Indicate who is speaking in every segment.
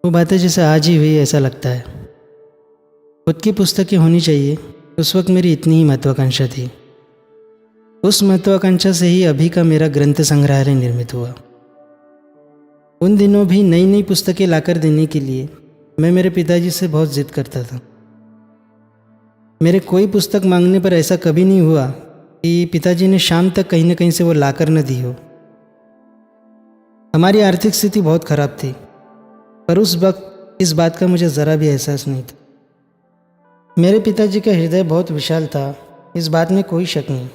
Speaker 1: वो बातें जैसे आज ही हुई ऐसा लगता है। खुद की पुस्तकें होनी चाहिए, उस वक्त मेरी इतनी ही महत्वाकांक्षा थी। उस महत्वाकांक्षा से ही अभी का मेरा ग्रंथ संग्रहालय निर्मित हुआ। उन दिनों भी नई नई पुस्तकें लाकर देने के लिए मैं मेरे पिताजी से बहुत जिद करता था। मेरे कोई पुस्तक मांगने पर ऐसा कभी नहीं हुआ कि पिताजी ने शाम तक कहीं न कहीं से वो लाकर न दी हो। हमारी आर्थिक स्थिति बहुत खराब थी, पर उस वक्त इस बात का मुझे ज़रा भी एहसास नहीं था। मेरे पिताजी का हृदय बहुत विशाल था, इस बात में कोई शक नहीं।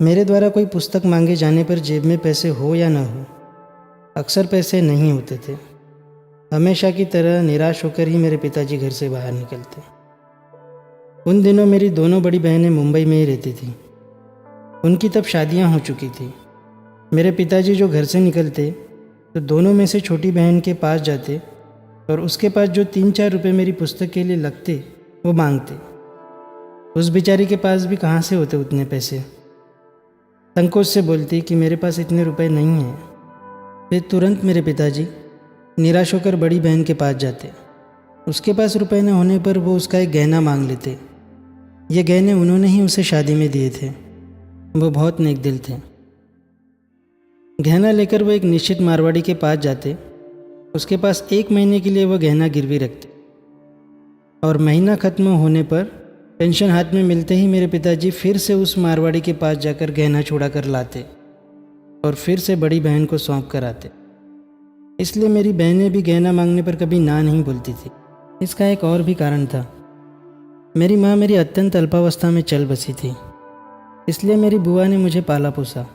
Speaker 1: मेरे द्वारा कोई पुस्तक मांगे जाने पर जेब में पैसे हो या ना हो, अक्सर पैसे नहीं होते थे। हमेशा की तरह निराश होकर ही मेरे पिताजी घर से बाहर निकलते। उन दिनों मेरी दोनों बड़ी बहनें मुंबई में ही रहती थीं। उनकी तब शादियां हो चुकी थी। मेरे पिताजी जो घर से निकलते तो दोनों में से छोटी बहन के पास जाते और उसके पास जो 3-4 रुपये मेरी पुस्तक के लिए लगते वो मांगते। उस बेचारी के पास भी कहाँ से होते उतने पैसे। संकोच से बोलती कि मेरे पास इतने रुपए नहीं हैं। फिर तुरंत मेरे पिताजी निराश होकर बड़ी बहन के पास जाते। उसके पास रुपए न होने पर वो उसका एक गहना मांग लेते। ये गहने उन्होंने ही उसे शादी में दिए थे। वो बहुत नेक दिल थे। गहना लेकर वो एक निश्चित मारवाड़ी के पास जाते। उसके पास 1 महीने के लिए वो गहना गिरवी रखते और महीना ख़त्म होने पर पेंशन हाथ में मिलते ही मेरे पिताजी फिर से उस मारवाड़ी के पास जाकर गहना छुड़ा कर लाते और फिर से बड़ी बहन को सौंप कर आते। इसलिए मेरी बहनें भी गहना मांगने पर कभी ना नहीं बोलती थी। इसका एक और भी कारण था। मेरी माँ मेरी अत्यंत अल्पावस्था में चल बसी थी, इसलिए मेरी बुआ ने मुझे पाला पोसा।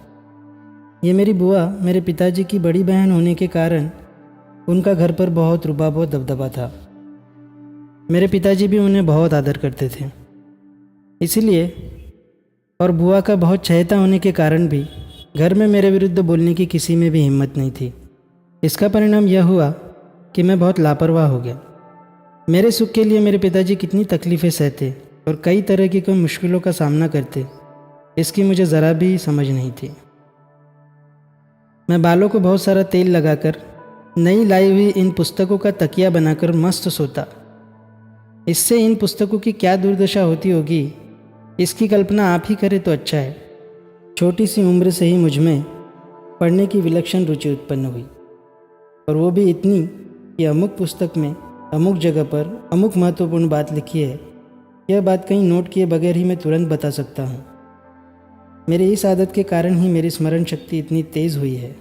Speaker 1: ये मेरी बुआ मेरे पिताजी की बड़ी बहन होने के कारण उनका घर पर बहुत रुबाब और दबदबा था। मेरे पिताजी भी उन्हें बहुत आदर करते थे। इसीलिए और बुआ का बहुत चहेता होने के कारण भी घर में मेरे विरुद्ध बोलने की किसी में भी हिम्मत नहीं थी। इसका परिणाम यह हुआ कि मैं बहुत लापरवाह हो गया। मेरे सुख के लिए मेरे पिताजी कितनी तकलीफ़ें सहते और कई तरह की कोई मुश्किलों का सामना करते, इसकी मुझे ज़रा भी समझ नहीं थी। मैं बालों को बहुत सारा तेल लगाकर नई लाई हुई इन पुस्तकों का तकिया बनाकर मस्त सोता। इससे इन पुस्तकों की क्या दुर्दशा होती होगी, इसकी कल्पना आप ही करें तो अच्छा है। छोटी सी उम्र से ही मुझ में पढ़ने की विलक्षण रुचि उत्पन्न हुई, और वो भी इतनी कि अमुक पुस्तक में अमुक जगह पर अमुक महत्वपूर्ण बात लिखी है। यह बात कहीं नोट किए बगैर ही मैं तुरंत बता सकता हूँ। मेरी इस आदत के कारण ही मेरी स्मरण शक्ति इतनी तेज़ हुई है।